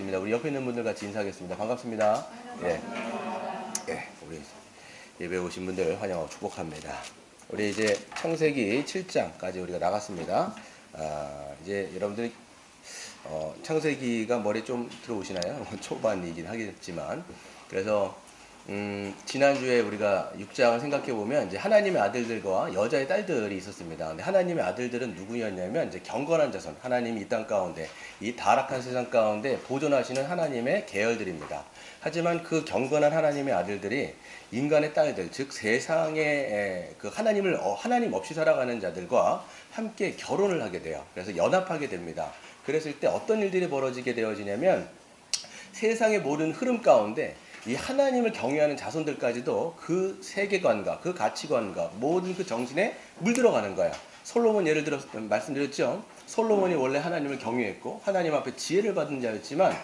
인사하겠습니다. 우리 옆에 있는 분들 같이 인사하겠습니다. 반갑습니다. 예, 우리 예배 오신 분들 환영하고 축복합니다. 우리 이제 창세기 7장까지 우리가 나갔습니다. 이제 여러분들이 창세기가 머리에 좀 들어오시나요? 초반이긴 하겠지만, 그래서 지난주에 우리가 6장을 생각해 보면 이제 하나님의 아들들과 여자의 딸들이 있었습니다. 근데 하나님의 아들들은 누구였냐면 이제 경건한 자손, 하나님이 이 땅 가운데, 이 타락한 세상 가운데 보존하시는 하나님의 계열들입니다. 하지만 그 경건한 하나님의 아들들이 인간의 딸들, 즉 세상의 그 하나님 없이 살아가는 자들과 함께 결혼을 하게 돼요. 그래서 연합하게 됩니다. 그랬을 때 어떤 일들이 벌어지게 되어지냐면 세상의 모든 흐름 가운데 이 하나님을 경외하는 자손들까지도 그 세계관과 그 가치관과 모든 그 정신에 물들어가는 거야. 솔로몬 예를 들어 말씀드렸죠. 솔로몬이 원래 하나님을 경외했고 하나님 앞에 지혜를 받은 자였지만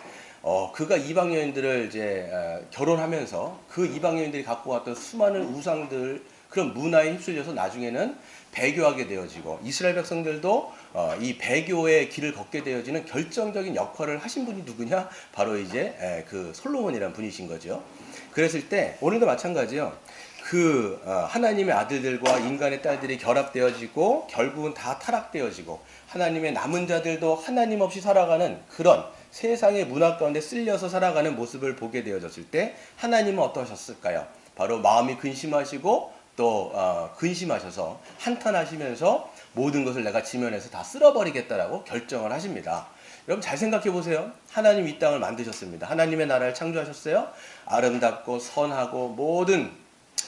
그가 이방 여인들을 이제 결혼하면서 그 이방 여인들이 갖고 왔던 수많은 우상들, 그런 문화에 휩쓸려서 나중에는 배교하게 되어지고, 이스라엘 백성들도 이 배교의 길을 걷게 되어지는 결정적인 역할을 하신 분이 누구냐? 바로 이제 그 솔로몬이라는 분이신 거죠. 그랬을 때 오늘도 마찬가지요. 그 하나님의 아들들과 인간의 딸들이 결합되어지고 결국은 다 타락되어지고 하나님의 남은 자들도 하나님 없이 살아가는 그런 세상의 문화 가운데 쓸려서 살아가는 모습을 보게 되어졌을 때 하나님은 어떠셨을까요? 바로 마음이 근심하시고 또 근심하셔서 한탄하시면서 모든 것을 내가 지면에서 다 쓸어버리겠다라고 결정을 하십니다. 여러분 잘 생각해 보세요. 하나님 이 땅을 만드셨습니다. 하나님의 나라를 창조하셨어요. 아름답고 선하고 모든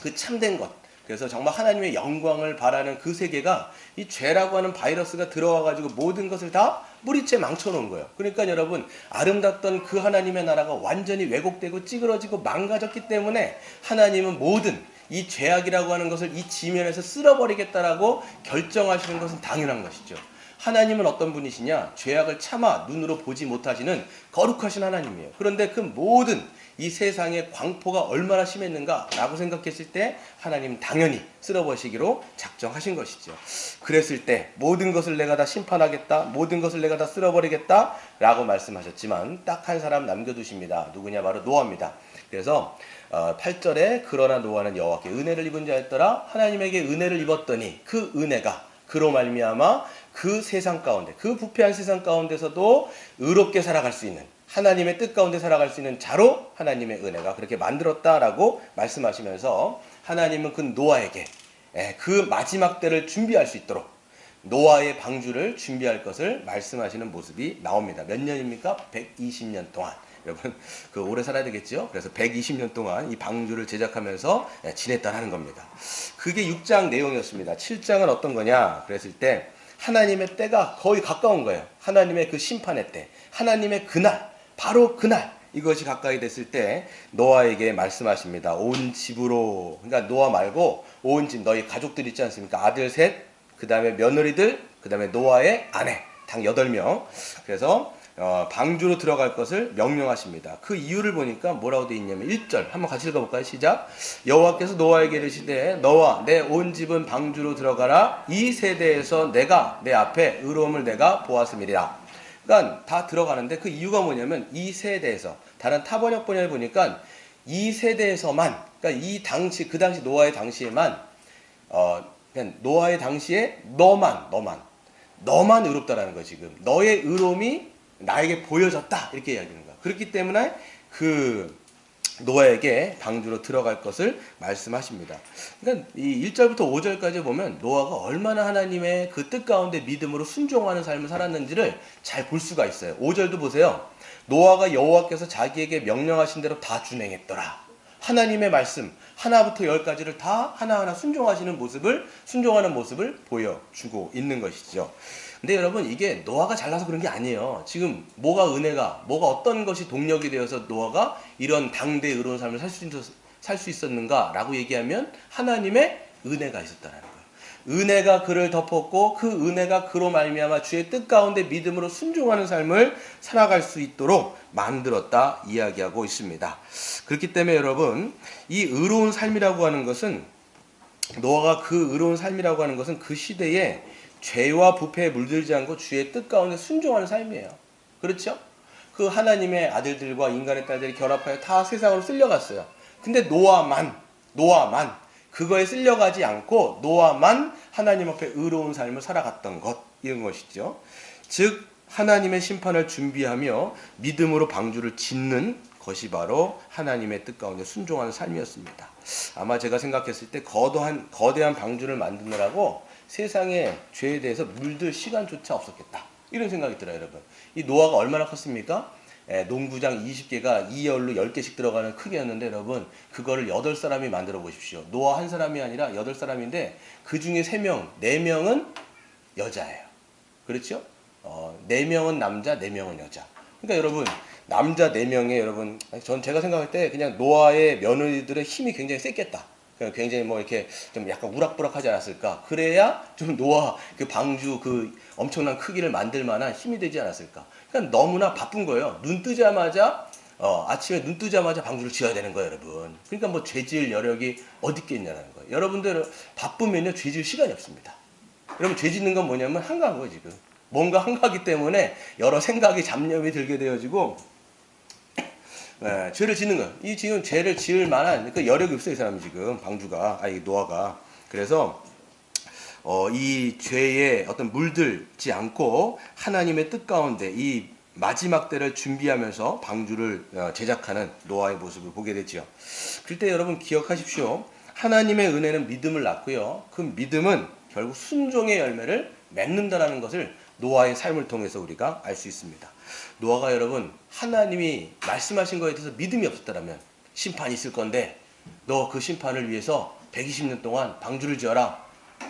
그 참된 것, 그래서 정말 하나님의 영광을 바라는 그 세계가 이 죄라고 하는 바이러스가 들어와가지고 모든 것을 다 뿌리째 망쳐놓은 거예요. 그러니까 여러분, 아름답던 그 하나님의 나라가 완전히 왜곡되고 찌그러지고 망가졌기 때문에 하나님은 모든 이 죄악이라고 하는 것을 이 지면에서 쓸어버리겠다라고 결정하시는 것은 당연한 것이죠. 하나님은 어떤 분이시냐? 죄악을 차마 눈으로 보지 못하시는 거룩하신 하나님이에요. 그런데 그 모든 이 세상의 광포가 얼마나 심했는가라고 생각했을 때 하나님은 당연히 쓸어버리시기로 작정하신 것이죠. 그랬을 때 모든 것을 내가 다 심판하겠다, 모든 것을 내가 다 쓸어버리겠다라고 말씀하셨지만 딱 한 사람 남겨두십니다. 누구냐? 바로 노아입니다. 그래서 8절에 그러나 노아는 여호와께 은혜를 입은 자였더라. 하나님에게 은혜를 입었더니 그 은혜가 그로 말미암아 그 세상 가운데, 그 부패한 세상 가운데서도 의롭게 살아갈 수 있는, 하나님의 뜻 가운데 살아갈 수 있는 자로 하나님의 은혜가 그렇게 만들었다라고 말씀하시면서 하나님은 그 노아에게 그 마지막 때를 준비할 수 있도록 노아의 방주를 준비할 것을 말씀하시는 모습이 나옵니다. 몇 년입니까? 120년 동안. 여러분 그 오래 살아야 되겠죠. 그래서 120년 동안 이 방주를 제작하면서 지냈다는 겁니다. 그게 6장 내용이었습니다. 7장은 어떤 거냐? 그랬을 때 하나님의 때가 거의 가까운 거예요. 하나님의 그 심판의 때, 하나님의 그날, 바로 그날, 이것이 가까이 됐을 때 노아에게 말씀하십니다. 온 집으로, 그러니까 노아 말고 온 집, 너희 가족들 있지 않습니까? 아들 셋, 그 다음에 며느리들, 그 다음에 노아의 아내, 당 8명. 그래서 방주로 들어갈 것을 명령하십니다. 그 이유를 보니까 뭐라고 되어 있냐면 1절 한번 같이 읽어볼까요? 시작. 여호와께서 노아에게 이르시되 너와 내 온 집은 방주로 들어가라. 이 세대에서 내가 내 앞에 의로움을 내가 보았음이라. 그러니까 다 들어가는데 그 이유가 뭐냐면 이 세대에서, 다른 타번역 번역을 보니까 이 세대에서만, 그러니까 이 당시, 그 당시 노아의 당시에만 그냥 노아의 당시에 너만 의롭다라는 거. 지금 너의 의로움이 나에게 보여졌다, 이렇게 이야기하는 거야. 그렇기 때문에 그 노아에게 방주로 들어갈 것을 말씀하십니다. 그러니까 이 1절부터 5절까지 보면 노아가 얼마나 하나님의 그 뜻 가운데 믿음으로 순종하는 삶을 살았는지를 잘 볼 수가 있어요. 5절도 보세요. 노아가 여호와께서 자기에게 명령하신 대로 다 준행했더라. 하나님의 말씀 하나부터 10까지를 다 하나하나 순종하는 모습을 보여주고 있는 것이죠. 근데 여러분, 이게 노아가 잘나서 그런 게 아니에요. 지금 뭐가 어떤 것이 동력이 되어서 노아가 이런 당대의 의로운 삶을 살 수 있었는가라고 얘기하면 하나님의 은혜가 있었다는 거예요. 은혜가 그를 덮었고 그 은혜가 그로 말미암아 주의 뜻 가운데 믿음으로 순종하는 삶을 살아갈 수 있도록 만들었다 이야기하고 있습니다. 그렇기 때문에 여러분, 이 의로운 삶이라고 하는 것은, 노아가 그 의로운 삶이라고 하는 것은 그 시대에 죄와 부패에 물들지 않고 주의 뜻 가운데 순종하는 삶이에요. 그렇죠? 그 하나님의 아들들과 인간의 딸들이 결합하여 다 세상으로 쓸려갔어요. 근데 노아만 그거에 쓸려가지 않고 노아만 하나님 앞에 의로운 삶을 살아갔던 것, 이런 것이죠. 즉 하나님의 심판을 준비하며 믿음으로 방주를 짓는 것이 바로 하나님의 뜻 가운데 순종하는 삶이었습니다. 아마 제가 생각했을 때 거대한 방주를 만드느라고 세상의 죄에 대해서 물들 시간조차 없었겠다, 이런 생각이 들어요. 여러분, 이 노아가 얼마나 컸습니까? 농구장 20개가 2열로 10개씩 들어가는 크기였는데, 여러분 그거를 8사람이 만들어 보십시오. 노아 한 사람이 아니라 8사람인데 그 중에 3명, 4명은 여자예요. 그렇죠? 4명은 남자, 4명은 여자. 그러니까 여러분, 남자 4명에 여러분, 제가 생각할 때 그냥 노아의 며느리들의 힘이 굉장히 셌겠다. 굉장히 뭐 이렇게 좀 약간 우락부락하지 않았을까. 그래야 좀 노아 그 방주 그 엄청난 크기를 만들 만한 힘이 되지 않았을까. 그러니까 너무나 바쁜 거예요. 아침에 눈 뜨자마자 방주를 지어야 되는 거예요, 여러분. 그러니까 뭐 죄질 여력이 어디 있겠냐는 거예요. 여러분들 바쁘면요, 죄질 시간이 없습니다. 여러분, 죄 짓는 건 뭐냐면 한가한 거예요, 지금. 뭔가 한가하기 때문에 여러 생각이 잡념이 들게 되어지고, 죄를 짓는 거예요. 이 지금 죄를 지을 만한 그 여력이 없어요, 이 사람이 지금, 이 노아가. 그래서 이 죄에 어떤 물들지 않고 하나님의 뜻 가운데 이 마지막 때를 준비하면서 방주를 제작하는 노아의 모습을 보게 되죠. 그때 여러분 기억하십시오. 하나님의 은혜는 믿음을 낳고요. 그 믿음은 결국 순종의 열매를 맺는다라는 것을 노아의 삶을 통해서 우리가 알 수 있습니다. 노아가 여러분, 하나님이 말씀하신 거에 대해서 믿음이 없었다면 심판이 있을 건데 너 그 심판을 위해서 120년 동안 방주를 지어라,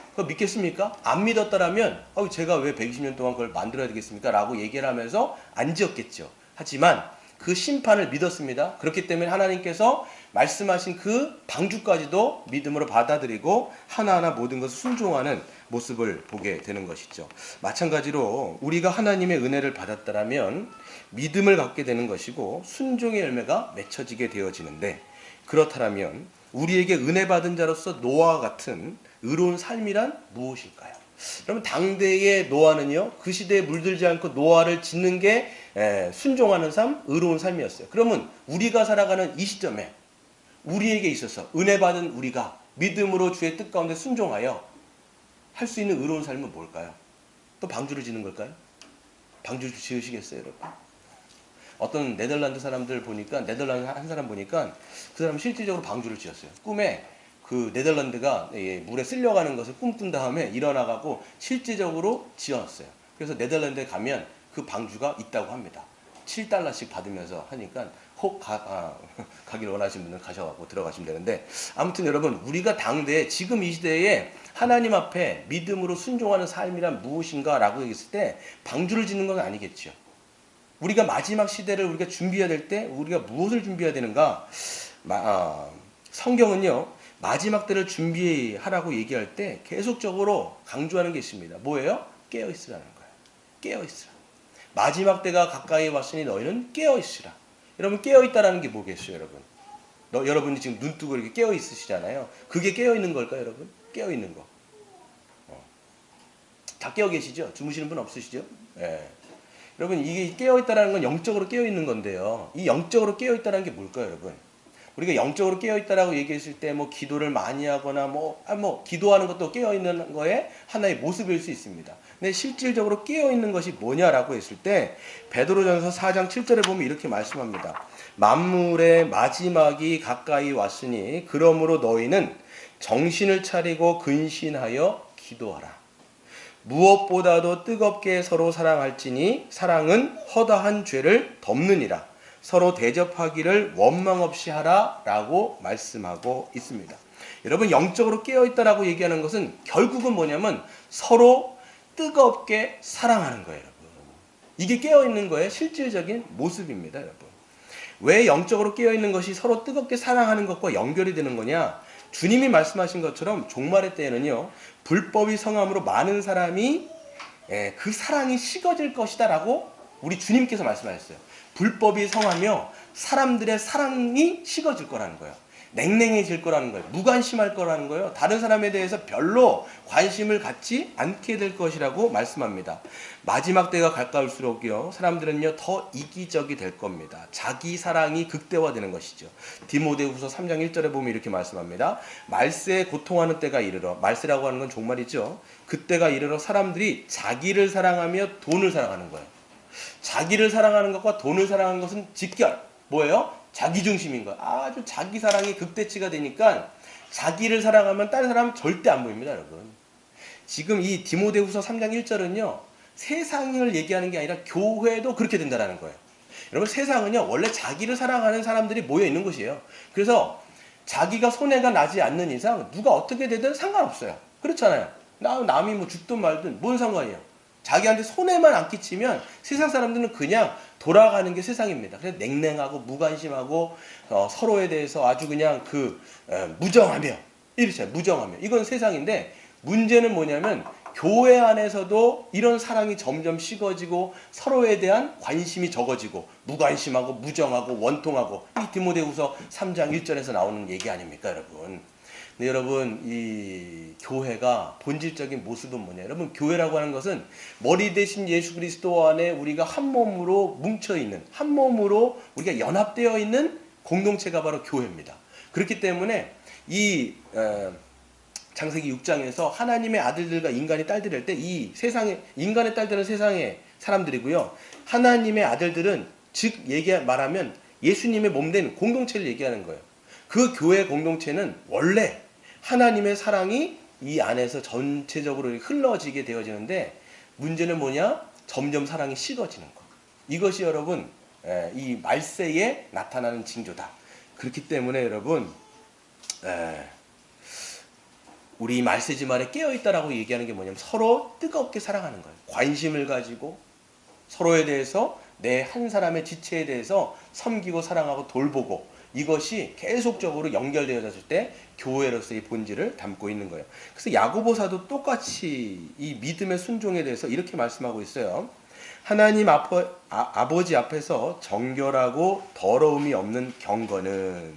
그거 믿겠습니까? 안 믿었다라면 제가 왜 120년 동안 그걸 만들어야 되겠습니까? 라고 얘기를 하면서 안 지었겠죠. 하지만 그 심판을 믿었습니다. 그렇기 때문에 하나님께서 말씀하신 그 방주까지도 믿음으로 받아들이고 하나하나 모든 것을 순종하는 모습을 보게 되는 것이죠. 마찬가지로 우리가 하나님의 은혜를 받았다라면 믿음을 갖게 되는 것이고 순종의 열매가 맺혀지게 되어지는데, 그렇다면 우리에게 은혜 받은 자로서 노아와 같은 의로운 삶이란 무엇일까요? 그러면 당대의 노아는요, 그 시대에 물들지 않고 노아를 짓는 게 순종하는 삶, 의로운 삶이었어요. 그러면 우리가 살아가는 이 시점에 우리에게 있어서 은혜 받은 우리가 믿음으로 주의 뜻 가운데 순종하여 할 수 있는 의로운 삶은 뭘까요? 또 방주를 짓는 걸까요? 방주를 지으시겠어요, 여러분? 어떤 네덜란드 사람들 보니까, 네덜란드 한 사람 보니까 그 사람은 실질적으로 방주를 지었어요. 꿈에 그 네덜란드가 물에 쓸려가는 것을 꿈꾼 다음에 일어나가고 실제적으로 지었어요. 그래서 네덜란드에 가면 그 방주가 있다고 합니다. 7달러씩 받으면서 하니까 혹 가길 원하시는 분은 가셔갖고 들어가시면 되는데, 아무튼 여러분, 우리가 당대에 지금 이 시대에 하나님 앞에 믿음으로 순종하는 삶이란 무엇인가 라고 얘기했을 때 방주를 짓는 건 아니겠죠. 우리가 마지막 시대를 우리가 준비해야 될 때 우리가 무엇을 준비해야 되는가? 성경은요, 마지막 때를 준비하라고 얘기할 때 계속적으로 강조하는 게 있습니다. 뭐예요? 깨어있으라는 거예요. 깨어있으라. 마지막 때가 가까이 왔으니 너희는 깨어있으라. 여러분, 깨어있다라는 게 뭐겠어요, 여러분? 여러분이 지금 눈 뜨고 이렇게 깨어있으시잖아요. 그게 깨어있는 걸까요, 여러분? 깨어있는 거. 다 깨어 계시죠? 주무시는 분 없으시죠? 예. 여러분, 이게 깨어있다라는 건 영적으로 깨어있는 건데요. 이 영적으로 깨어있다라는 게 뭘까요, 여러분? 우리가 영적으로 깨어있다라고 얘기했을 때 기도를 많이 하거나 기도하는 것도 깨어있는 거에 하나의 모습일 수 있습니다. 근데 실질적으로 깨어있는 것이 뭐냐라고 했을 때 베드로전서 4장 7절에 보면 이렇게 말씀합니다. 만물의 마지막이 가까이 왔으니 그러므로 너희는 정신을 차리고 근신하여 기도하라. 무엇보다도 뜨겁게 서로 사랑할지니 사랑은 허다한 죄를 덮느니라. 서로 대접하기를 원망 없이 하라 라고 말씀하고 있습니다. 여러분, 영적으로 깨어있다라고 얘기하는 것은 결국은 뭐냐면 서로 뜨겁게 사랑하는 거예요, 여러분. 이게 깨어있는 거의 실질적인 모습입니다, 여러분. 왜 영적으로 깨어있는 것이 서로 뜨겁게 사랑하는 것과 연결이 되는 거냐? 주님이 말씀하신 것처럼 종말의 때에는요, 불법이 성함으로 많은 사람이 그 사랑이 식어질 것이다 라고 우리 주님께서 말씀하셨어요. 불법이 성하며 사람들의 사랑이 식어질 거라는 거예요. 냉랭해질 거라는 거예요. 무관심할 거라는 거예요. 다른 사람에 대해서 별로 관심을 갖지 않게 될 것이라고 말씀합니다. 마지막 때가 가까울수록요, 사람들은요 더 이기적이 될 겁니다. 자기 사랑이 극대화되는 것이죠. 디모데후서 3장 1절에 보면 이렇게 말씀합니다. 말세에 고통하는 때가 이르러, 말세라고 하는 건 종말이죠. 그때가 이르러 사람들이 자기를 사랑하며 돈을 사랑하는 거예요. 자기를 사랑하는 것과 돈을 사랑하는 것은 직결. 뭐예요? 자기중심인 거예요. 아주 자기 사랑이 극대치가 되니까 자기를 사랑하면 다른 사람은 절대 안 보입니다, 여러분. 지금 이 디모데후서 3장 1절은요. 세상을 얘기하는 게 아니라 교회도 그렇게 된다는 거예요. 여러분, 세상은요. 원래 자기를 사랑하는 사람들이 모여 있는 곳이에요. 그래서 자기가 손해가 나지 않는 이상 누가 어떻게 되든 상관없어요. 그렇잖아요. 남이 뭐 죽든 말든 뭔 상관이에요. 자기한테 손해만 안 끼치면 세상 사람들은 그냥 돌아가는 게 세상입니다. 그래서 냉랭하고 무관심하고 서로에 대해서 아주 그냥 무정하며 이렇잖아요. 무정하며. 이건 세상인데 문제는 뭐냐면 교회 안에서도 이런 사랑이 점점 식어지고 서로에 대한 관심이 적어지고 무관심하고 무정하고 원통하고 이 디모데후서 3장 1절에서 나오는 얘기 아닙니까, 여러분? 근데 여러분, 이 교회가 본질적인 모습은 뭐냐? 여러분, 교회라고 하는 것은 머리 대신 예수 그리스도 안에 우리가 한 몸으로 뭉쳐있는, 한 몸으로 우리가 연합되어 있는 공동체가 바로 교회입니다. 그렇기 때문에 이 창세기 6장에서 하나님의 아들들과 인간의 딸들이 할 때 이 세상에, 인간의 딸들은 세상의 사람들이고요. 하나님의 아들들은 즉 말하면 예수님의 몸된 공동체를 얘기하는 거예요. 그 교회 공동체는 원래 하나님의 사랑이 이 안에서 전체적으로 흘러지게 되어지는데 문제는 뭐냐? 점점 사랑이 식어지는 것. 이것이 여러분 이 말세에 나타나는 징조다. 그렇기 때문에 여러분 우리 말세지만에 깨어있다라고 얘기하는 게 뭐냐면 서로 뜨겁게 사랑하는 거예요. 관심을 가지고 서로에 대해서 내 한 사람의 지체에 대해서 섬기고 사랑하고 돌보고 이것이 계속적으로 연결되어졌을 때 교회로서의 본질을 담고 있는 거예요. 그래서 야고보사도 똑같이 이 믿음의 순종에 대해서 이렇게 말씀하고 있어요. 하나님 아버지 앞에서 정결하고 더러움이 없는 경건은,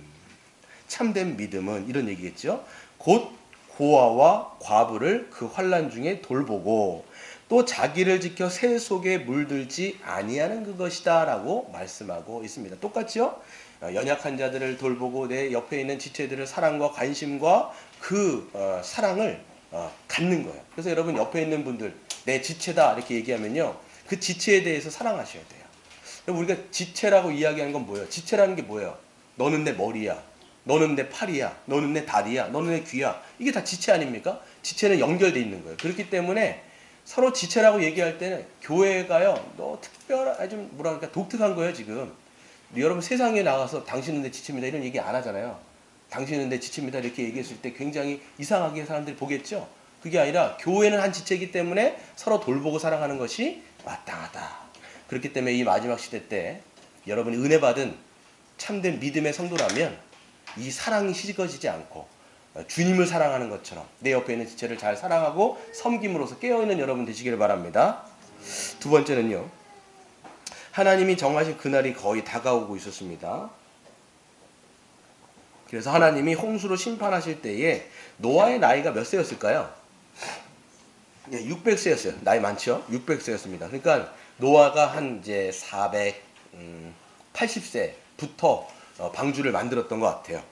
참된 믿음은 이런 얘기겠죠. 곧 고아와 과부를 그 환난 중에 돌보고 또 자기를 지켜 새 속에 물들지 아니하는 그것이다 라고 말씀하고 있습니다. 똑같죠? 연약한 자들을 돌보고 내 옆에 있는 지체들을 사랑과 관심과 사랑을 갖는 거예요. 그래서 여러분 옆에 있는 분들 내 지체다 이렇게 얘기하면요. 그 지체에 대해서 사랑하셔야 돼요. 여러분 우리가 지체라고 이야기하는 건 뭐예요? 지체라는 게 뭐예요? 너는 내 머리야. 너는 내 팔이야. 너는 내 다리야. 너는 내 귀야. 이게 다 지체 아닙니까? 지체는 연결되어 있는 거예요. 그렇기 때문에 서로 지체라고 얘기할 때는 교회가요. 너 좀 뭐랄까 독특한 거예요 지금. 여러분 세상에 나가서 당신은 내 지체입니다 이런 얘기 안 하잖아요. 당신은 내 지체입니다 이렇게 얘기했을 때 굉장히 이상하게 사람들이 보겠죠. 그게 아니라 교회는 한 지체이기 때문에 서로 돌보고 사랑하는 것이 마땅하다. 그렇기 때문에 이 마지막 시대 때 여러분이 은혜 받은 참된 믿음의 성도라면 이 사랑이 식어지지 않고 주님을 사랑하는 것처럼 내 옆에 있는 지체를 잘 사랑하고 섬김으로써 깨어있는 여러분 되시기를 바랍니다. 두 번째는요. 하나님이 정하신 그날이 거의 다가오고 있었습니다. 그래서 하나님이 홍수로 심판하실 때에 노아의 나이가 몇 세였을까요? 600세였어요. 나이 많죠? 600세였습니다. 그러니까 노아가 한 이제 480세부터 방주를 만들었던 것 같아요.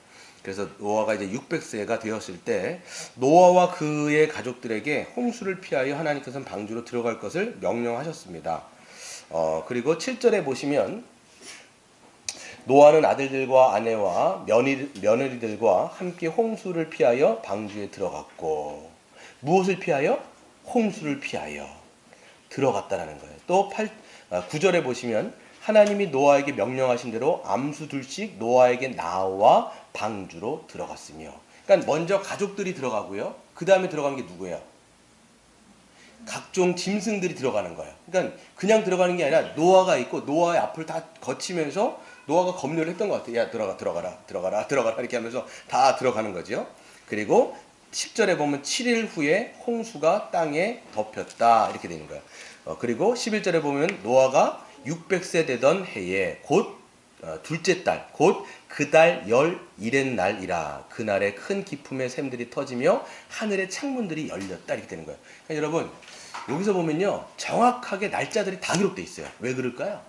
그래서 노아가 이제 600세가 되었을 때 노아와 그의 가족들에게 홍수를 피하여 하나님께서는 방주로 들어갈 것을 명령하셨습니다. 그리고 7절에 보시면 노아는 아들들과 아내와 며느리들과 함께 홍수를 피하여 방주에 들어갔고 무엇을 피하여? 홍수를 피하여 들어갔다라는 거예요. 또 9절에 보시면 하나님이 노아에게 명령하신 대로 암수 둘씩 노아에게 나와 방주로 들어갔으며, 그러니까 먼저 가족들이 들어가고요. 그 다음에 들어간 게 누구예요? 각종 짐승들이 들어가는 거예요. 그러니까 그냥 들어가는 게 아니라 노아가 있고 노아의 앞을 다 거치면서 노아가 검열을 했던 것 같아요. 야 들어가라 이렇게 하면서 다 들어가는 거죠. 그리고 10절에 보면 7일 후에 홍수가 땅에 덮였다 이렇게 되는 거예요. 그리고 11절에 보면 노아가 600세 되던 해에 곧 둘째 달 곧 그 달 11의 날이라. 그날에 큰 기품의 샘들이 터지며 하늘의 창문들이 열렸다. 이렇게 되는 거예요. 그러니까 여러분 여기서 보면요 정확하게 날짜들이 다 기록되어 있어요. 왜 그럴까요?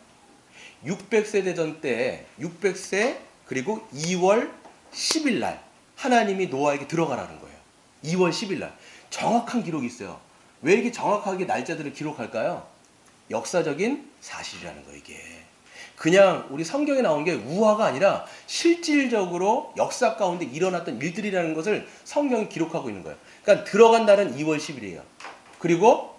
600세 되던 때 600세 그리고 2월 10일 날 하나님이 노아에게 들어가라는 거예요. 2월 10일 날 정확한 기록이 있어요. 왜 이렇게 정확하게 날짜들을 기록할까요? 역사적인 사실이라는 거예요. 이게 그냥 우리 성경에 나온 게 우화가 아니라 실질적으로 역사 가운데 일어났던 일들이라는 것을 성경이 기록하고 있는 거예요. 그러니까 들어간 날은 2월 10일이에요. 그리고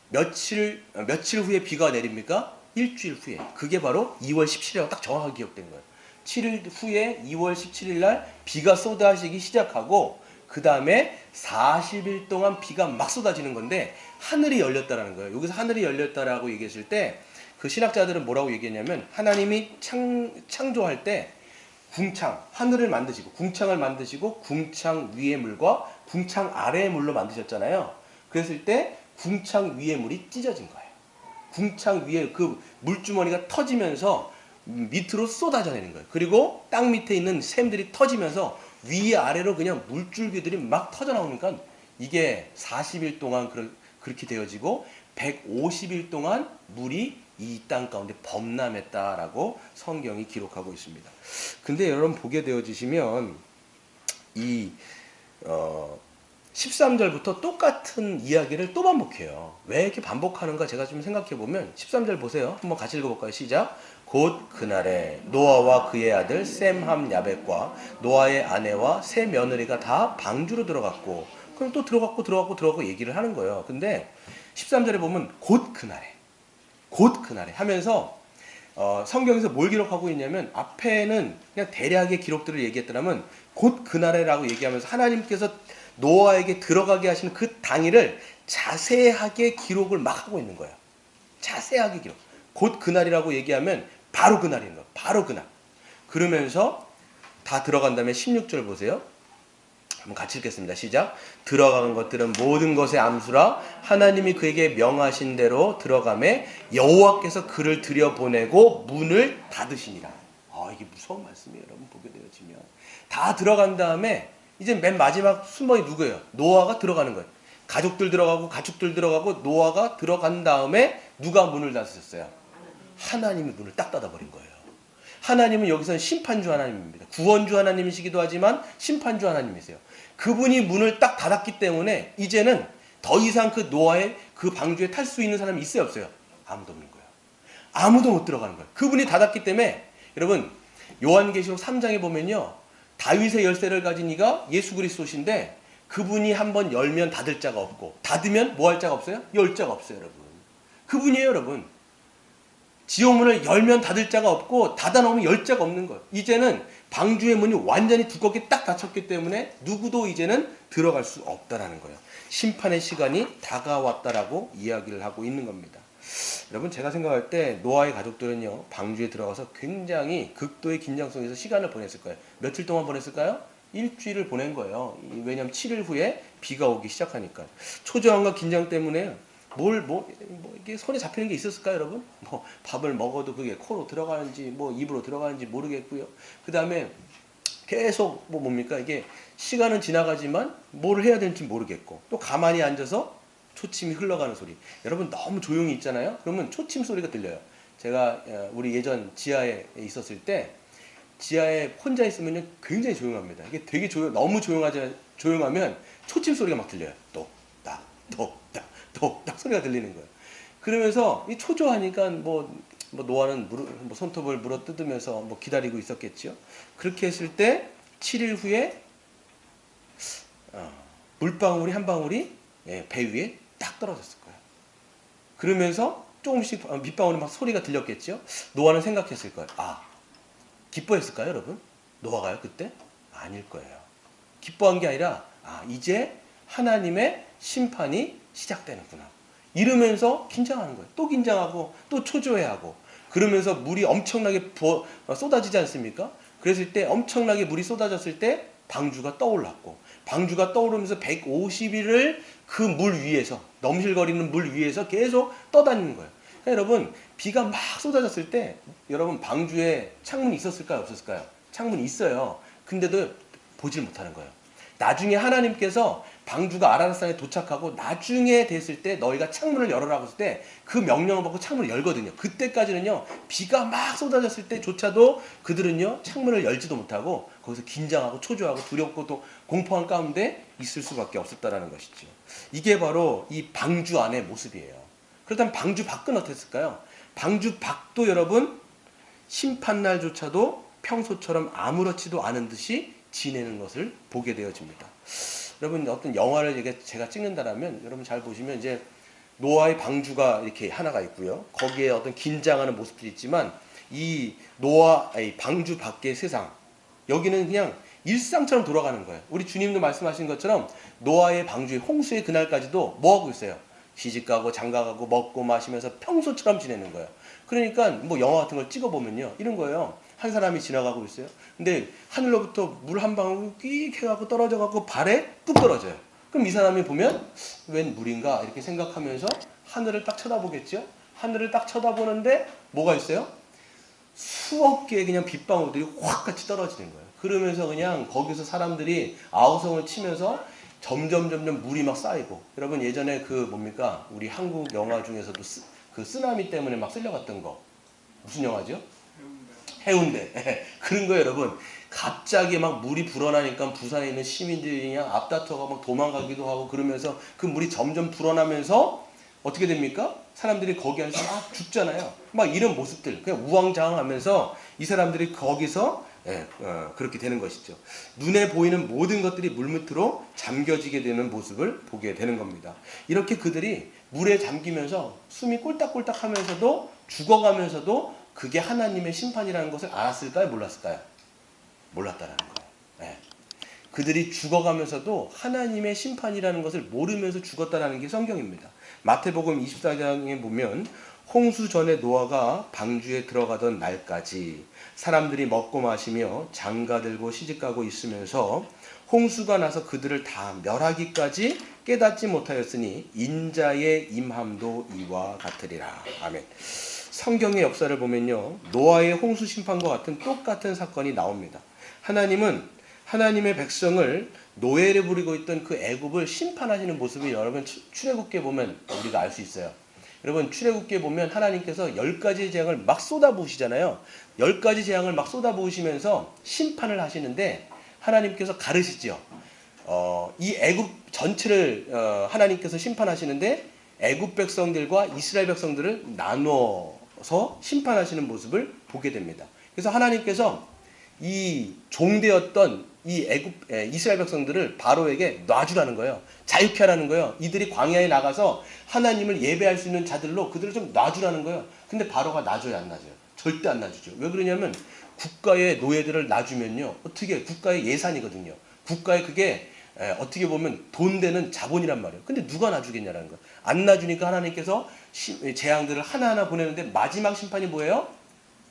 며칠 후에 비가 내립니까? 일주일 후에. 그게 바로 2월 17일이라고 딱 정확하게 기억된 거예요. 7일 후에 2월 17일 날 비가 쏟아지기 시작하고 그 다음에 40일 동안 비가 막 쏟아지는 건데 하늘이 열렸다라는 거예요. 여기서 하늘이 열렸다라고 얘기했을 때 그 신학자들은 뭐라고 얘기했냐면 하나님이 창조할 때 궁창, 하늘을 만드시고 궁창을 만드시고 궁창 위의 물과 궁창 아래의 물로 만드셨잖아요. 그랬을 때 궁창 위의 물이 찢어진 거예요. 궁창 위에 그 물주머니가 터지면서 밑으로 쏟아져 내는 거예요. 그리고 땅 밑에 있는 샘들이 터지면서 위 아래로 그냥 물줄기들이 막 터져 나오니까 이게 40일 동안 그렇게 되어지고 150일 동안 물이 이 땅 가운데 범람했다라고 성경이 기록하고 있습니다. 근데 여러분 보게 되어지시면 이 13절부터 똑같은 이야기를 또 반복해요. 왜 이렇게 반복하는가 제가 좀 생각해 보면 13절 보세요. 한번 같이 읽어볼까요? 시작. 곧 그날에 노아와 그의 아들 셈함 야벳과 노아의 아내와 세 며느리가 다 방주로 들어갔고 그럼 또 들어갔고 얘기를 하는 거예요. 근데 13절에 보면 곧 그날에 하면서 성경에서 뭘 기록하고 있냐면 앞에는 그냥 대략의 기록들을 얘기했더라면 곧 그날에라고 얘기하면서 하나님께서 노아에게 들어가게 하시는 그 당일을 자세하게 기록을 막 하고 있는 거예요. 자세하게 기록. 곧 그날이라고 얘기하면 바로 그날인 거예요. 바로 그날. 그러면서 다 들어간 다음에 16절 보세요. 한번 같이 읽겠습니다. 시작. 들어간 것들은 모든 것의 암수라 하나님이 그에게 명하신 대로 들어가매 여호와께서 그를 들여보내고 문을 닫으시니라. 이게 무서운 말씀이에요. 여러분 보게 되어지면 다 들어간 다음에 이제 맨 마지막 순번이 누구예요? 노아가 들어가는 거예요. 가족들 들어가고 노아가 들어간 다음에 누가 문을 닫으셨어요? 하나님이 문을 딱 닫아버린 거예요. 하나님은 여기서는 심판주 하나님입니다. 구원주 하나님이시기도 하지만 심판주 하나님이세요. 그분이 문을 딱 닫았기 때문에 이제는 더 이상 그 노아의 그 방주에 탈 수 있는 사람이 있어요 없어요? 아무도 없는 거예요. 아무도 못 들어가는 거예요. 그분이 닫았기 때문에 여러분 요한계시록 3장에 보면요. 다윗의 열쇠를 가진 이가 예수 그리스도신데 그분이 한번 열면 닫을 자가 없고 닫으면 뭐 할 자가 없어요? 열 자가 없어요 여러분. 그분이에요 여러분. 지옥문을 열면 닫을 자가 없고 닫아놓으면 열 자가 없는 거예요. 이제는 방주의 문이 완전히 두껍게 딱 닫혔기 때문에 누구도 이제는 들어갈 수 없다라는 거예요. 심판의 시간이 다가왔다라고 이야기를 하고 있는 겁니다. 여러분 제가 생각할 때 노아의 가족들은요 방주에 들어가서 굉장히 극도의 긴장 속에서 시간을 보냈을 거예요. 며칠 동안 보냈을까요? 일주일을 보낸 거예요. 왜냐하면 7일 후에 비가 오기 시작하니까. 초조함과 긴장 때문에 이게 손에 잡히는 게 있었을까요, 여러분? 밥을 먹어도 그게 코로 들어가는지, 입으로 들어가는지 모르겠고요. 그 다음에 계속, 이게 시간은 지나가지만 뭘 해야 될지 모르겠고, 또 가만히 앉아서 초침이 흘러가는 소리. 여러분 너무 조용히 있잖아요? 그러면 초침 소리가 들려요. 제가 우리 예전 지하에 있었을 때, 지하에 혼자 있으면 굉장히 조용합니다. 이게 되게 너무 조용하면 초침 소리가 막 들려요. 똑딱, 똑딱. 딱 소리가 들리는 거예요. 그러면서 이 초조하니까 노아는 손톱을 물어 뜯으면서 기다리고 있었겠죠. 그렇게 했을 때 7일 후에 물방울이 한 방울이 배 위에 딱 떨어졌을 거예요. 그러면서 조금씩 밑방울이 막 소리가 들렸겠죠. 노아는 생각했을 거예요. 기뻐했을까요, 여러분? 노아가요 그때? 아닐 거예요. 기뻐한 게 아니라 이제 하나님의 심판이 시작되는구나. 이러면서 긴장하는 거예요. 또 긴장하고 또 초조해하고 그러면서 물이 엄청나게 쏟아지지 않습니까? 그랬을 때 엄청나게 물이 쏟아졌을 때 방주가 떠올랐고 방주가 떠오르면서 150일을 그 물 위에서 넘실거리는 물 위에서 계속 떠다니는 거예요. 그러니까 여러분 비가 막 쏟아졌을 때 여러분 방주에 창문이 있었을까요? 없었을까요? 창문이 있어요. 근데도 보질 못하는 거예요. 나중에 하나님께서 방주가 아라рат산에 도착하고 나중에 됐을 때 너희가 창문을 열어라고 했을 때 그 명령을 받고 창문을 열거든요. 그때까지는요 비가 막 쏟아졌을 때조차도 그들은요 창문을 열지도 못하고 거기서 긴장하고 초조하고 두렵고 또 공포한 가운데 있을 수밖에 없었다라는 것이죠. 이게 바로 이 방주 안의 모습이에요. 그렇다면 방주 밖은 어땠을까요? 방주 밖도 여러분 심판날조차도 평소처럼 아무렇지도 않은 듯이 지내는 것을 보게 되어집니다. 여러분 어떤 영화를 제가 찍는다라면 여러분 잘 보시면 이제 노아의 방주가 이렇게 하나가 있고요. 거기에 어떤 긴장하는 모습들이 있지만 이 노아의 방주 밖의 세상 여기는 그냥 일상처럼 돌아가는 거예요. 우리 주님도 말씀하신 것처럼 노아의 방주의 홍수의 그날까지도 뭐 하고 있어요? 시집가고 장가가고 먹고 마시면서 평소처럼 지내는 거예요. 그러니까 뭐 영화 같은 걸 찍어보면요 이런 거예요. 한 사람이 지나가고 있어요. 근데 하늘로부터 물 한 방울 끽 해갖고 떨어져갖고 발에 뚝 떨어져요. 그럼 이 사람이 보면 웬 물인가 이렇게 생각하면서 하늘을 딱 쳐다보겠죠. 하늘을 딱 쳐다보는데 뭐가 있어요? 수억 개의 그냥 빗방울들이 확 같이 떨어지는 거예요. 그러면서 그냥 거기서 사람들이 아우성을 치면서 점점 물이 막 쌓이고. 여러분 예전에 그 뭡니까 우리 한국 영화 중에서도 그 쓰나미 때문에 막 쓸려갔던 거 무슨 영화죠? 해운대. 그런 거예요 여러분. 갑자기 막 물이 불어나니까 부산에 있는 시민들이 그냥 앞다퉈가 막 도망가기도 하고 그러면서 그 물이 점점 불어나면서 어떻게 됩니까? 사람들이 거기 안에서 막 죽잖아요. 막 이런 모습들 그냥 우왕좌왕하면서 이 사람들이 거기서 그렇게 되는 것이죠. 눈에 보이는 모든 것들이 물밑으로 잠겨지게 되는 모습을 보게 되는 겁니다. 이렇게 그들이 물에 잠기면서 숨이 꼴딱꼴딱 하면서도 죽어가면서도 그게 하나님의 심판이라는 것을 알았을까요? 몰랐을까요? 몰랐다라는 거예요. 그들이 죽어가면서도 하나님의 심판이라는 것을 모르면서 죽었다라는 게 성경입니다. 마태복음 24장에 보면 홍수 전에 노아가 방주에 들어가던 날까지 사람들이 먹고 마시며 장가들고 시집가고 있으면서 홍수가 나서 그들을 다 멸하기까지 깨닫지 못하였으니 인자의 임함도 이와 같으리라. 아멘. 성경의 역사를 보면요 노아의 홍수 심판과 같은 똑같은 사건이 나옵니다. 하나님은 하나님의 백성을 노예를 부리고 있던 그 애굽을 심판하시는 모습을 여러분 출애굽기에 보면 우리가 알 수 있어요. 여러분 출애굽기에 보면 하나님께서 10가지 재앙을 막 쏟아부으시잖아요. 10가지 재앙을 막 쏟아부으시면서 심판을 하시는데 하나님께서 가르시죠. 이 애굽 전체를 하나님께서 심판하시는데 애굽 백성들과 이스라엘 백성들을 나눠서 심판하시는 모습을 보게 됩니다. 그래서 하나님께서 이 종되었던 이 이스라엘 백성들을 바로에게 놔주라는 거예요. 자유케 하라는 거예요. 이들이 광야에 나가서 하나님을 예배할 수 있는 자들로 그들을 좀 놔주라는 거예요. 근데 바로가 놔줘요, 안 놔줘요? 절대 안 놔주죠. 왜 그러냐면 국가의 노예들을 놔주면요 어떻게 국가의 예산이거든요. 국가의 그게 어떻게 보면 돈 되는 자본이란 말이에요. 근데 누가 놔주겠냐라는 거예요. 안 놔주니까 하나님께서 재앙들을 하나하나 보내는데 마지막 심판이 뭐예요?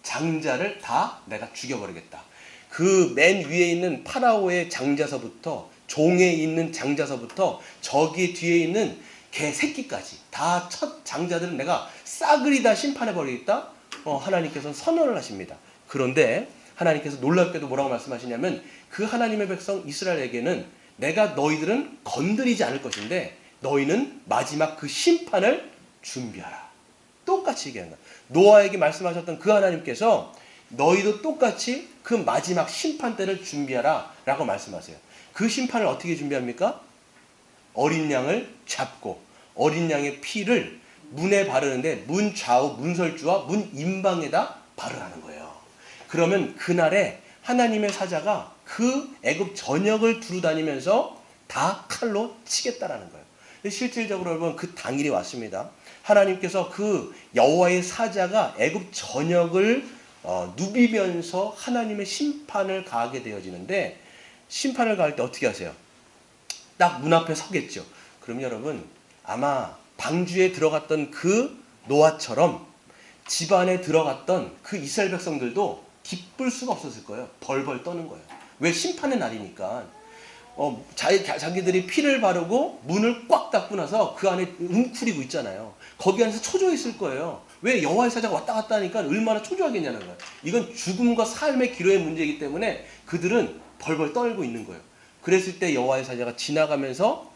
장자를 다 내가 죽여버리겠다. 그 맨 위에 있는 파라오의 장자서부터 종에 있는 장자서부터 저기 뒤에 있는 개 새끼까지 다 첫 장자들은 내가 싸그리 다 심판해버리겠다. 하나님께서는 선언을 하십니다. 그런데 하나님께서 놀랍게도 뭐라고 말씀하시냐면 그 하나님의 백성 이스라엘에게는 내가 너희들은 건드리지 않을 것인데 너희는 마지막 그 심판을 준비하라. 똑같이 얘기하는 거야. 노아에게 말씀하셨던 그 하나님께서 너희도 똑같이 그 마지막 심판 때를 준비하라 라고 말씀하세요. 그 심판을 어떻게 준비합니까? 어린 양을 잡고 어린 양의 피를 문에 바르는데 문 좌우 문설주와 문 임방에다 바르라는 거예요. 그러면 그날에 하나님의 사자가 그 애굽 전역을 두루다니면서 다 칼로 치겠다라는 거예요. 실질적으로 여러분 그 당일이 왔습니다. 하나님께서 그 여호와의 사자가 애굽 전역을 누비면서 하나님의 심판을 가하게 되어지는데 심판을 가할 때 어떻게 하세요? 딱 문 앞에 서겠죠. 그럼 여러분 아마 방주에 들어갔던 그 노아처럼 집안에 들어갔던 그 이스라엘 백성들도 기쁠 수가 없었을 거예요. 벌벌 떠는 거예요. 왜? 심판의 날이니까. 자기들이 피를 바르고 문을 꽉 닫고 나서 그 안에 웅크리고 있잖아요. 거기 안에서 초조했을 거예요. 왜 여호와의 사자가 왔다 갔다 하니까 얼마나 초조하겠냐는 거예요. 이건 죽음과 삶의 기로의 문제이기 때문에 그들은 벌벌 떨고 있는 거예요. 그랬을 때 여호와의 사자가 지나가면서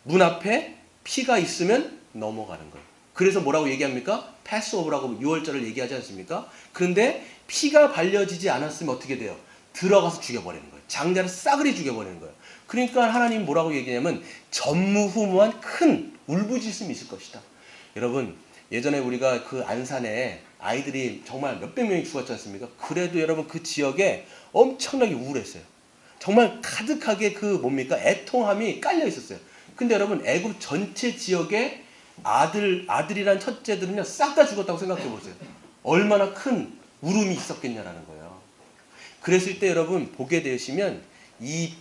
문 앞에 피가 있으면 넘어가는 거예요. 그래서 뭐라고 얘기합니까? 패스오버라고 6월절을 얘기하지 않습니까? 그런데 피가 발려지지 않았으면 어떻게 돼요? 들어가서 죽여버리는 거예요. 장자를 싸그리 죽여버리는 거예요. 그러니까 하나님 뭐라고 얘기하냐면 전무후무한 큰 울부짖음이 있을 것이다. 여러분, 예전에 우리가 그 안산에 아이들이 정말 몇백 명이 죽었지 않습니까? 그래도 여러분 그 지역에 엄청나게 우울했어요. 정말 가득하게 그 뭡니까? 애통함이 깔려 있었어요. 근데 여러분 애굽 전체 지역에 아들이란 첫째들은요 싹 다 죽었다고 생각해 보세요. 얼마나 큰 울음이 있었겠냐라는 거예요. 그랬을 때 여러분 보게 되시면 이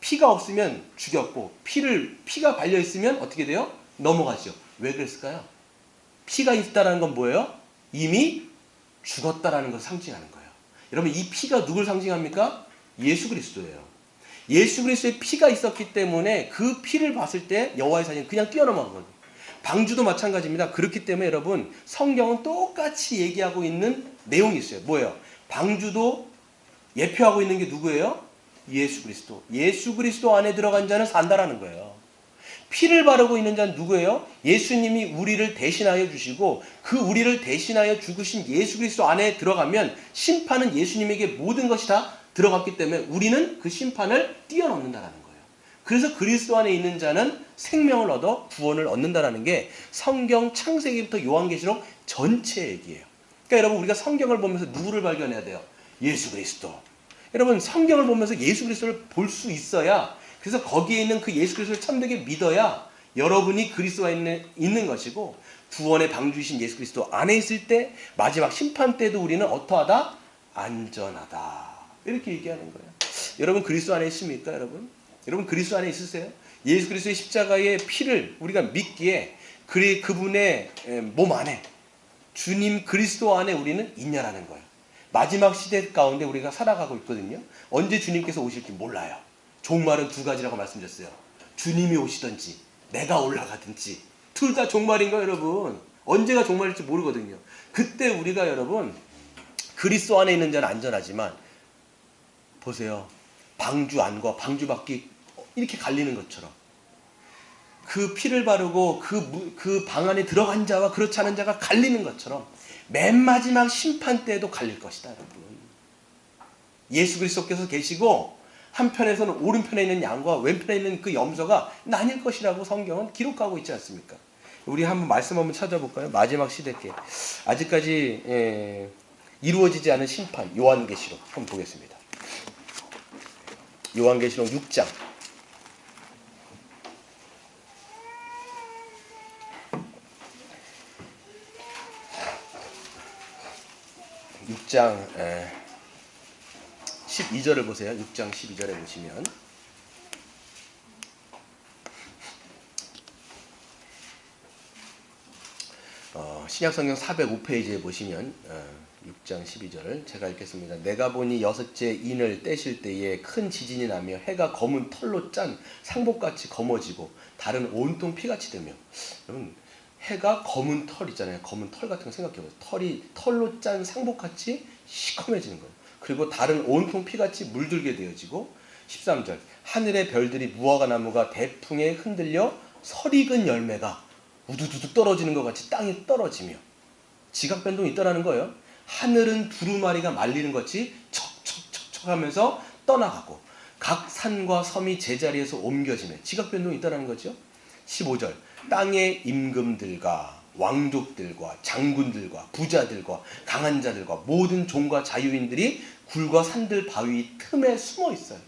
피가 없으면 죽였고 피가 발려 있으면 어떻게 돼요? 넘어가죠. 왜 그랬을까요? 피가 있다라는 건 뭐예요? 이미 죽었다라는 걸 상징하는 거예요. 여러분 이 피가 누굴 상징합니까? 예수 그리스도예요. 예수 그리스도의 피가 있었기 때문에 그 피를 봤을 때 여호와의 사자는 그냥 뛰어넘어간 거예요. 방주도 마찬가지입니다. 그렇기 때문에 여러분 성경은 똑같이 얘기하고 있는 내용이 있어요. 뭐예요? 방주도 예표하고 있는 게 누구예요? 예수 그리스도. 예수 그리스도 안에 들어간 자는 산다라는 거예요. 피를 바르고 있는 자는 누구예요? 예수님이 우리를 대신하여 주시고 그 우리를 대신하여 죽으신 예수 그리스도 안에 들어가면 심판은 예수님에게 모든 것이 다 들어갔기 때문에 우리는 그 심판을 뛰어넘는다라는 거예요. 그래서 그리스도 안에 있는 자는 생명을 얻어 구원을 얻는다라는 게 성경 창세기부터 요한계시록 전체 얘기예요. 그러니까 여러분 우리가 성경을 보면서 누구를 발견해야 돼요? 예수 그리스도. 여러분 성경을 보면서 예수 그리스도를 볼 수 있어야 그래서 거기에 있는 그 예수 그리스도를 참되게 믿어야 여러분이 그리스도가 있는 것이고 구원의 방주이신 예수 그리스도 안에 있을 때 마지막 심판 때도 우리는 어떠하다? 안전하다. 이렇게 얘기하는 거예요. 여러분 그리스도 안에 있습니까? 여러분 그리스도 안에 있으세요? 예수 그리스도의 십자가의 피를 우리가 믿기에 그분의 몸 안에 주님 그리스도 안에 우리는 있냐라는 거예요. 마지막 시대 가운데 우리가 살아가고 있거든요. 언제 주님께서 오실지 몰라요. 종말은 두 가지라고 말씀드렸어요. 주님이 오시든지 내가 올라가든지 둘 다 종말인 거예요. 여러분 언제가 종말일지 모르거든요. 그때 우리가 여러분 그리스도 안에 있는 자는 안전하지만 보세요. 방주 안과 방주 밖이 이렇게 갈리는 것처럼 그 피를 바르고 그 방 안에 들어간 자와 그렇지 않은 자가 갈리는 것처럼 맨 마지막 심판 때에도 갈릴 것이다. 여러분 예수 그리스도께서 계시고 한편에서는 오른편에 있는 양과 왼편에 있는 그 염소가 나뉠 것이라고 성경은 기록하고 있지 않습니까? 우리 말씀 한번 찾아볼까요? 마지막 시대 때 아직까지 이루어지지 않은 심판 요한계시록 한번 보겠습니다. 요한계시록 6장 12절을 보세요. 6장 12절에 보시면 신약성경 405페이지에 보시면 6장 12절을 제가 읽겠습니다. 내가 보니 여섯째 인을 떼실 때에 큰 지진이 나며 해가 검은 털로 짠 상복같이 검어지고 달은 온통 피같이 되며 여러분 해가 검은 털 있잖아요. 검은 털 같은 거 생각해보세요. 털로 짠 상복같이 시커매지는 거예요. 그리고 달은 온통 피같이 물들게 되어지고 13절 하늘의 별들이 무화과 나무가 대풍에 흔들려 설익은 열매가 우두두두 떨어지는 것 같이 땅에 떨어지며 지각 변동이 있다라는 거예요. 하늘은 두루마리가 말리는 것 같이 척척척척 하면서 떠나가고 각 산과 섬이 제자리에서 옮겨지며 지각 변동이 있다라는 거죠. 15절 땅의 임금들과 왕족들과 장군들과 부자들과 강한 자들과 모든 종과 자유인들이 굴과 산들 바위 틈에 숨어 있어요.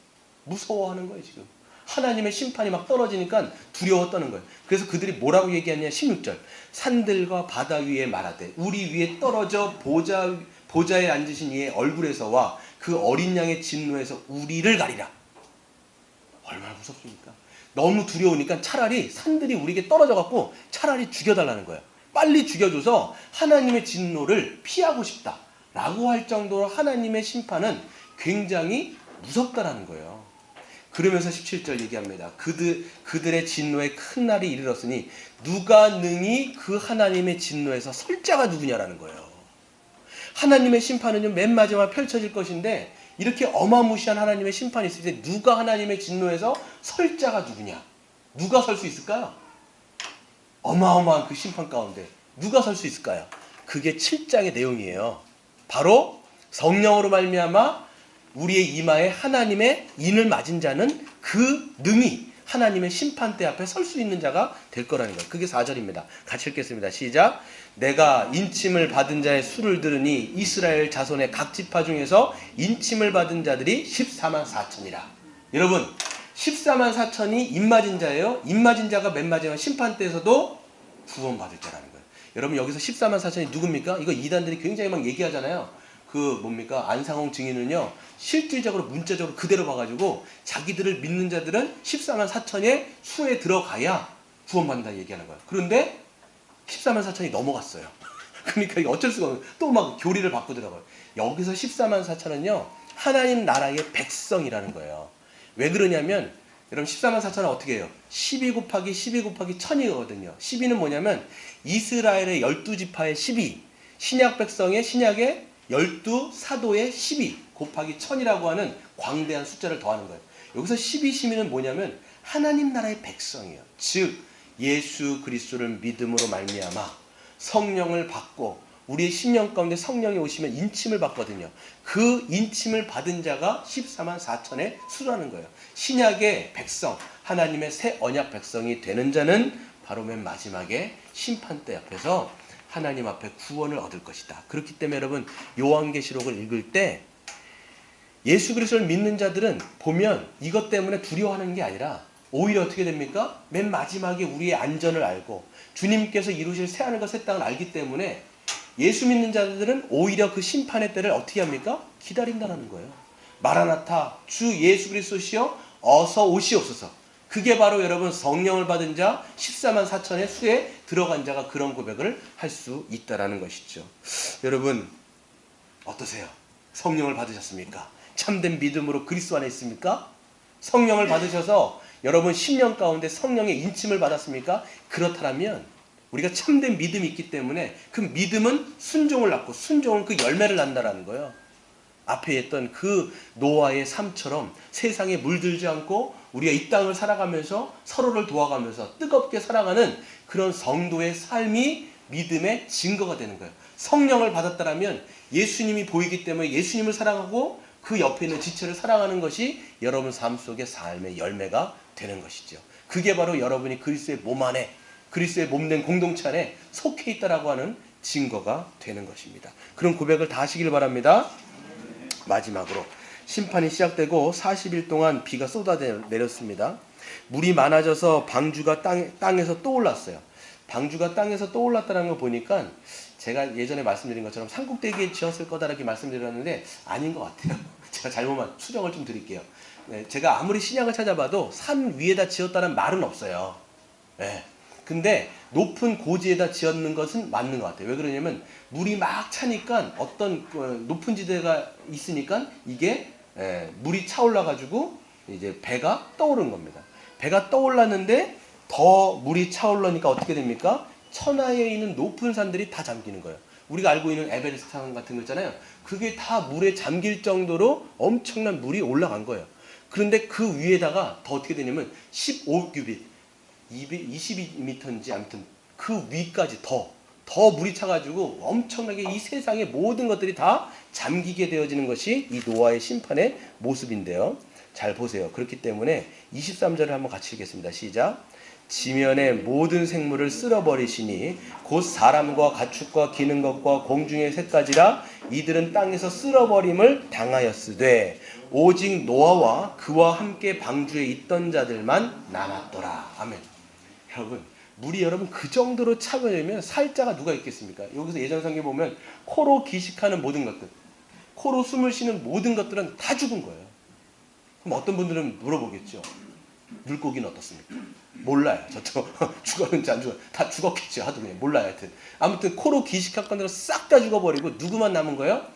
무서워하는 거예요. 지금 하나님의 심판이 막 떨어지니까 두려워 떠는 거예요. 그래서 그들이 뭐라고 얘기하냐 16절 산들과 바다 위에 말하되 우리 위에 떨어져 보좌에 앉으신 이의 얼굴에서와 그 어린 양의 진노에서 우리를 가리라. 얼마나 무섭습니까? 너무 두려우니까 차라리 산들이 우리에게 떨어져 갖고 차라리 죽여달라는 거예요. 빨리 죽여줘서 하나님의 진노를 피하고 싶다라고 할 정도로 하나님의 심판은 굉장히 무섭다라는 거예요. 그러면서 17절 얘기합니다. 그들의 진노의 큰 날이 이르렀으니 누가 능히 그 하나님의 진노에서 설 자가 누구냐라는 거예요. 하나님의 심판은요, 맨 마지막에 펼쳐질 것인데 이렇게 어마무시한 하나님의 심판이 있을 때 누가 하나님의 진노에서 설 자가 누구냐? 누가 설 수 있을까요? 어마어마한 그 심판 가운데 누가 설 수 있을까요? 그게 7장의 내용이에요. 바로 성령으로 말미암아 우리의 이마에 하나님의 인을 맞은 자는 그 능히 하나님의 심판대 앞에 설 수 있는 자가 될 거라는 거예요. 그게 4절입니다. 같이 읽겠습니다. 시작. 내가 인침을 받은 자의 수를 들으니 이스라엘 자손의 각 지파 중에서 인침을 받은 자들이 14만 4천이라. 여러분, 14만 4천이 인맞은 자예요. 인맞은 자가 맨 마지막 심판대에서도 구원받을 자라는 거예요. 여러분, 여기서 14만 4천이 누굽니까? 이거 이단들이 굉장히 막 얘기하잖아요. 안상홍 증인은요, 실질적으로 문자적으로 그대로 봐가지고 자기들을 믿는 자들은 14만 4천의 수에 들어가야 구원받는다 얘기하는 거예요. 그런데 14만 4천이 넘어갔어요. 그러니까 어쩔 수가 없어요. 또 막 교리를 바꾸더라고요. 여기서 14만 4천은요, 하나님 나라의 백성이라는 거예요. 왜 그러냐면, 여러분 14만 4천은 어떻게 해요? 12 곱하기 12 곱하기 1000이거든요. 12는 뭐냐면 이스라엘의 12지파의 12, 신약 백성의 신약의 12사도의 12 곱하기 1000이라고 하는 광대한 숫자를 더하는 거예요. 여기서 12시민은 뭐냐면 하나님 나라의 백성이에요. 즉 예수 그리스도를 믿음으로 말미암아 성령을 받고 우리의 심령 가운데 성령이 오시면 인침을 받거든요. 그 인침을 받은 자가 14만 4천의 수라는 거예요. 신약의 백성, 하나님의 새 언약 백성이 되는 자는 바로 맨 마지막에 심판대 앞에서 하나님 앞에 구원을 얻을 것이다. 그렇기 때문에 여러분, 요한계시록을 읽을 때 예수 그리스도를 믿는 자들은 보면 이것 때문에 두려워하는 게 아니라 오히려 어떻게 됩니까? 맨 마지막에 우리의 안전을 알고 주님께서 이루실 새하늘과 새 땅을 알기 때문에 예수 믿는 자들은 오히려 그 심판의 때를 어떻게 합니까? 기다린다는 거예요. 마라나타, 주 예수 그리스도시여 어서 오시옵소서. 그게 바로 여러분 성령을 받은 자 14만 4천의 수에 들어간 자가 그런 고백을 할 수 있다라는 것이죠. 여러분 어떠세요? 성령을 받으셨습니까? 참된 믿음으로 그리스도 안에 있습니까? 성령을 받으셔서 여러분 10년 가운데 성령의 인침을 받았습니까? 그렇다면 우리가 참된 믿음이 있기 때문에 그 믿음은 순종을 낳고 순종은 그 열매를 낳는다라는 거예요. 앞에 했던 그 노아의 삶처럼 세상에 물들지 않고 우리가 이 땅을 살아가면서 서로를 도와가면서 뜨겁게 살아가는 그런 성도의 삶이 믿음의 증거가 되는 거예요. 성령을 받았다면 예수님이 보이기 때문에 예수님을 사랑하고 그 옆에 있는 지체를 사랑하는 것이 여러분 삶 속의 삶의 열매가 되는 것이죠. 그게 바로 여러분이 그리스도의 몸 안에, 그리스도의 몸된 공동체 안에 속해 있다라고 하는 증거가 되는 것입니다. 그런 고백을 다 하시길 바랍니다. 마지막으로 심판이 시작되고 40일 동안 비가 쏟아내렸습니다. 물이 많아져서 방주가 땅에서 떠올랐어요. 방주가 땅에서 떠올랐다는 거 보니까 제가 예전에 말씀드린 것처럼 삼국대기에 지었을 거다 이렇게 말씀드렸는데 아닌 것 같아요. 제가 잘못만 수정을 좀 드릴게요. 네, 제가 아무리 신약을 찾아봐도 산 위에다 지었다는 말은 없어요. 네. 근데 높은 고지에다 지었는 것은 맞는 것 같아요. 왜 그러냐면 물이 막 차니까 어떤 높은 지대가 있으니까 이게 물이 차올라 가지고 이제 배가 떠오른 겁니다. 배가 떠올랐는데 더 물이 차올라니까 어떻게 됩니까? 천하에 있는 높은 산들이 다 잠기는 거예요. 우리가 알고 있는 에베레스트 산 같은 거 있잖아요. 그게 다 물에 잠길 정도로 엄청난 물이 올라간 거예요. 그런데 그 위에다가 더 어떻게 되냐면 15규빗 22m인지 아무튼 그 위까지 더 물이 차가지고 엄청나게 이 세상의 모든 것들이 다 잠기게 되어지는 것이 이 노아의 심판의 모습인데요. 잘 보세요. 그렇기 때문에 23절을 한번 같이 읽겠습니다. 시작. 지면의 모든 생물을 쓸어버리시니 곧 사람과 가축과 기는 것과 공중의 새까지라 이들은 땅에서 쓸어버림을 당하였으되 오직 노아와 그와 함께 방주에 있던 자들만 남았더라. 아멘. 여러분 물이 그 정도로 차버리면 살 자가 누가 있겠습니까? 여기서 예전 성경에 보면 코로 기식하는 모든 것들, 코로 숨을 쉬는 모든 것들은 다 죽은 거예요. 그럼 어떤 분들은 물어보겠죠. 물고기는 어떻습니까? 몰라요. 저도 죽었는지 안 죽었는지 다 죽었겠죠. 하도 그냥 몰라요. 하여튼 아무튼 코로 기식한 건들 싹 다 죽어버리고 누구만 남은 거예요?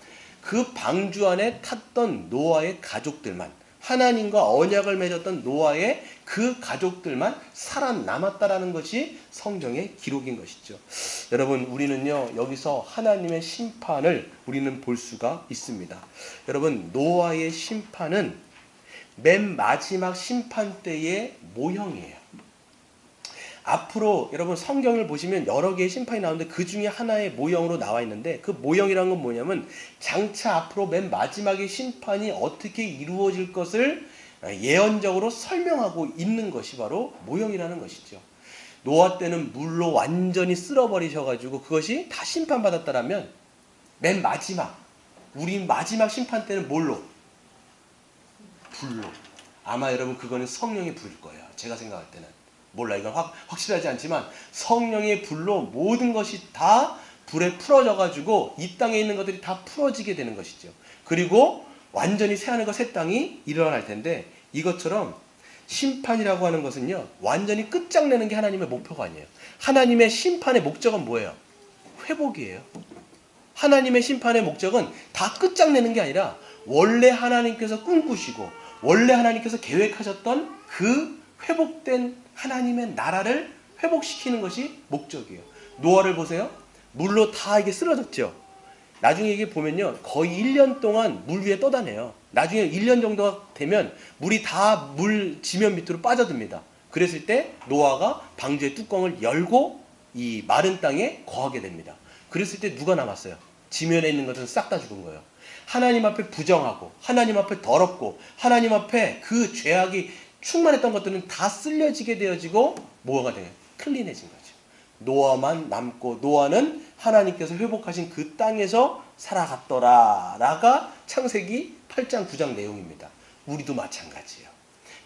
그 방주 안에 탔던 노아의 가족들만, 하나님과 언약을 맺었던 노아의 그 가족들만 살아남았다라는 것이 성경의 기록인 것이죠. 여러분, 우리는요, 여기서 하나님의 심판을 우리는 볼 수가 있습니다. 여러분, 노아의 심판은 맨 마지막 심판 때의 모형이에요. 앞으로 여러분 성경을 보시면 여러 개의 심판이 나오는데 그 중에 하나의 모형으로 나와 있는데, 그 모형이라는 건 뭐냐면 장차 앞으로 맨 마지막의 심판이 어떻게 이루어질 것을 예언적으로 설명하고 있는 것이 바로 모형이라는 것이죠. 노아 때는 물로 완전히 쓸어버리셔가지고 그것이 다 심판받았다라면, 맨 마지막, 우리 마지막 심판 때는 뭘로? 불로. 아마 여러분 그거는 성령의 불일 거예요. 제가 생각할 때는. 몰라, 이건 확실하지 않지만 성령의 불로 모든 것이 다 불에 풀어져가지고 이 땅에 있는 것들이 다 풀어지게 되는 것이죠. 그리고 완전히 새하늘과 새 땅이 일어날 텐데, 이것처럼 심판이라고 하는 것은요, 완전히 끝장내는 게 하나님의 목표가 아니에요. 하나님의 심판의 목적은 뭐예요? 회복이에요. 하나님의 심판의 목적은 다 끝장내는 게 아니라 원래 하나님께서 꿈꾸시고 원래 하나님께서 계획하셨던 그 회복된 하나님의 나라를 회복시키는 것이 목적이에요. 노아를 보세요. 물로 다 이게 쓰러졌죠. 나중에 이게 보면요, 거의 1년 동안 물 위에 떠다녀요. 나중에 1년 정도가 되면 물이 다 물 지면 밑으로 빠져듭니다. 그랬을 때 노아가 방주의 뚜껑을 열고 이 마른 땅에 거하게 됩니다. 그랬을 때 누가 남았어요? 지면에 있는 것은 싹 다 죽은 거예요. 하나님 앞에 부정하고 하나님 앞에 더럽고 하나님 앞에 그 죄악이 충만했던 것들은 다 쓸려지게 되어지고 뭐가 돼요? 클린해진 거죠. 노아만 남고, 노아는 하나님께서 회복하신 그 땅에서 살아갔더라 라가 창세기 8장 9장 내용입니다. 우리도 마찬가지예요.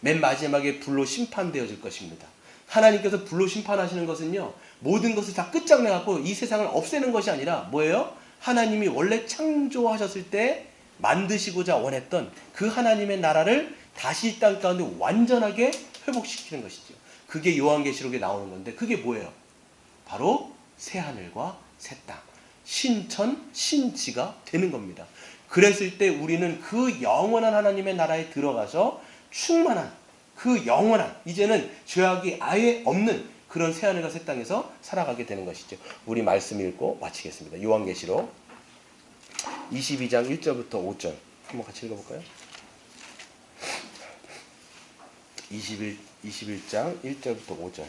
맨 마지막에 불로 심판되어질 것입니다. 하나님께서 불로 심판하시는 것은요, 모든 것을 다 끝장내갖고 이 세상을 없애는 것이 아니라 뭐예요? 하나님이 원래 창조하셨을 때 만드시고자 원했던 그 하나님의 나라를 다시 이 땅 가운데 완전하게 회복시키는 것이죠. 그게 요한계시록에 나오는 건데, 그게 뭐예요? 바로 새하늘과 새 땅, 신천, 신지가 되는 겁니다. 그랬을 때 우리는 그 영원한 하나님의 나라에 들어가서 충만한, 그 영원한, 이제는 죄악이 아예 없는 그런 새하늘과 새 땅에서 살아가게 되는 것이죠. 우리 말씀 읽고 마치겠습니다. 요한계시록 22장 1절부터 5절 한번 같이 읽어볼까요? 21장 1절부터 5절.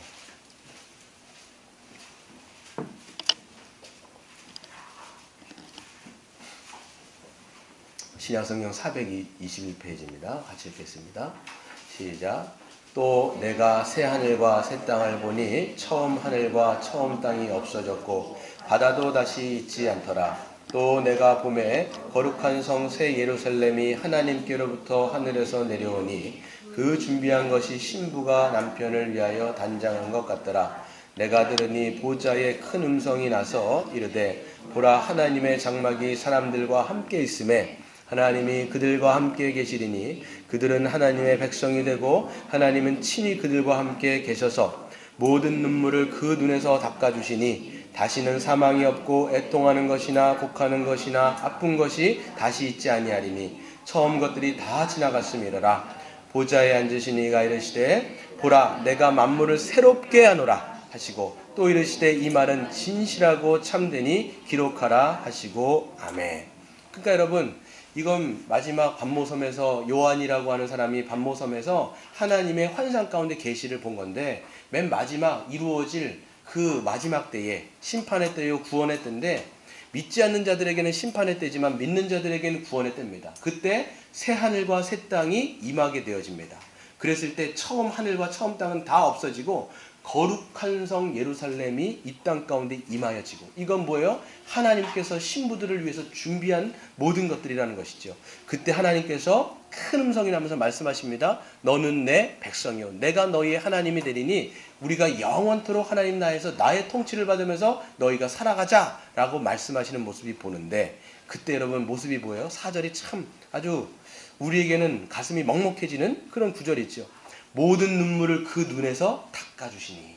신약성경 421페이지입니다. 같이 읽겠습니다. 시작. 또 내가 새 하늘과 새 땅을 보니 처음 하늘과 처음 땅이 없어졌고 바다도 다시 있지 않더라. 또 내가 보매 거룩한 성 새 예루살렘이 하나님께로부터 하늘에서 내려오니 그 준비한 것이 신부가 남편을 위하여 단장한 것 같더라. 내가 들으니 보좌에 큰 음성이 나서 이르되 보라, 하나님의 장막이 사람들과 함께 있음에 하나님이 그들과 함께 계시리니 그들은 하나님의 백성이 되고 하나님은 친히 그들과 함께 계셔서 모든 눈물을 그 눈에서 닦아주시니 다시는 사망이 없고 애통하는 것이나 곡하는 것이나 아픈 것이 다시 있지 아니하리니 처음 것들이 다 지나갔음이로라. 보좌에 앉으신 이가 이르시되 보라, 내가 만물을 새롭게 하노라 하시고 또 이르시되 이 말은 진실하고 참되니 기록하라 하시고 아멘. 그러니까 여러분, 이건 마지막 반모섬에서 요한이라고 하는 사람이 반모섬에서 하나님의 환상 가운데 계시를 본 건데, 맨 마지막 이루어질 그 마지막 때에 심판의 때요 구원의 때인데, 믿지 않는 자들에게는 심판의 때지만 믿는 자들에게는 구원의 때입니다. 그때 새 하늘과 새 땅이 임하게 되어집니다. 그랬을 때 처음 하늘과 처음 땅은 다 없어지고 거룩한 성 예루살렘이 이 땅 가운데 임하여지고, 이건 뭐예요? 하나님께서 신부들을 위해서 준비한 모든 것들이라는 것이죠. 그때 하나님께서 큰 음성이 나면서 말씀하십니다. 너는 내 백성이요 내가 너희의 하나님이 되리니 우리가 영원토록 하나님 나라에서 나의 통치를 받으면서 너희가 살아가자 라고 말씀하시는 모습이 보는데, 그때 여러분 모습이 뭐예요? 4절이 참 아주 우리에게는 가슴이 먹먹해지는 그런 구절이 있죠. 모든 눈물을 그 눈에서 닦아주시니.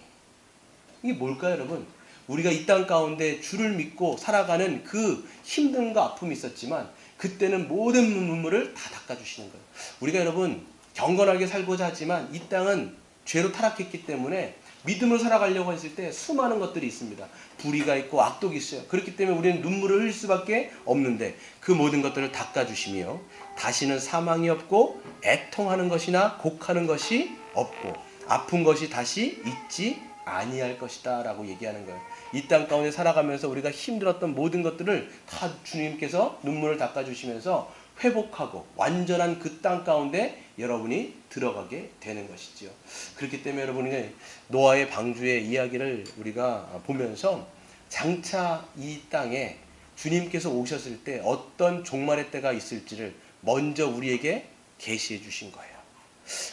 이게 뭘까요, 여러분? 우리가 이 땅 가운데 주를 믿고 살아가는 그 힘듦과 아픔이 있었지만 그때는 모든 눈물을 다 닦아주시는 거예요. 우리가 여러분 경건하게 살고자 하지만 이 땅은 죄로 타락했기 때문에 믿음으로 살아가려고 했을 때 수많은 것들이 있습니다. 불의가 있고 악독이 있어요. 그렇기 때문에 우리는 눈물을 흘릴 수밖에 없는데 그 모든 것들을 닦아주시며 다시는 사망이 없고 애통하는 것이나 곡하는 것이 없고 아픈 것이 다시 있지 아니할 것이다 라고 얘기하는 거예요. 이 땅 가운데 살아가면서 우리가 힘들었던 모든 것들을 다 주님께서 눈물을 닦아주시면서 회복하고 완전한 그 땅 가운데 여러분이 들어가게 되는 것이지요. 그렇기 때문에 여러분이 노아의 방주의 이야기를 우리가 보면서 장차 이 땅에 주님께서 오셨을 때 어떤 종말의 때가 있을지를 먼저 우리에게 계시해 주신 거예요.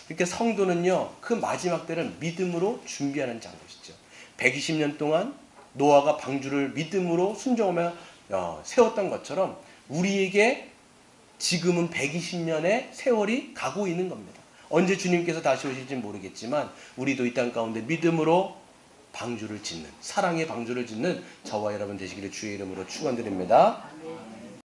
그러니까 성도는요, 그 마지막 때를 믿음으로 준비하는 장소이죠. 120년 동안 노아가 방주를 믿음으로 순종하며 세웠던 것처럼 우리에게 지금은 120년의 세월이 가고 있는 겁니다. 언제 주님께서 다시 오실지 모르겠지만 우리도 이 땅 가운데 믿음으로 방주를 짓는, 사랑의 방주를 짓는 저와 여러분 되시기를 주의 이름으로 축원드립니다.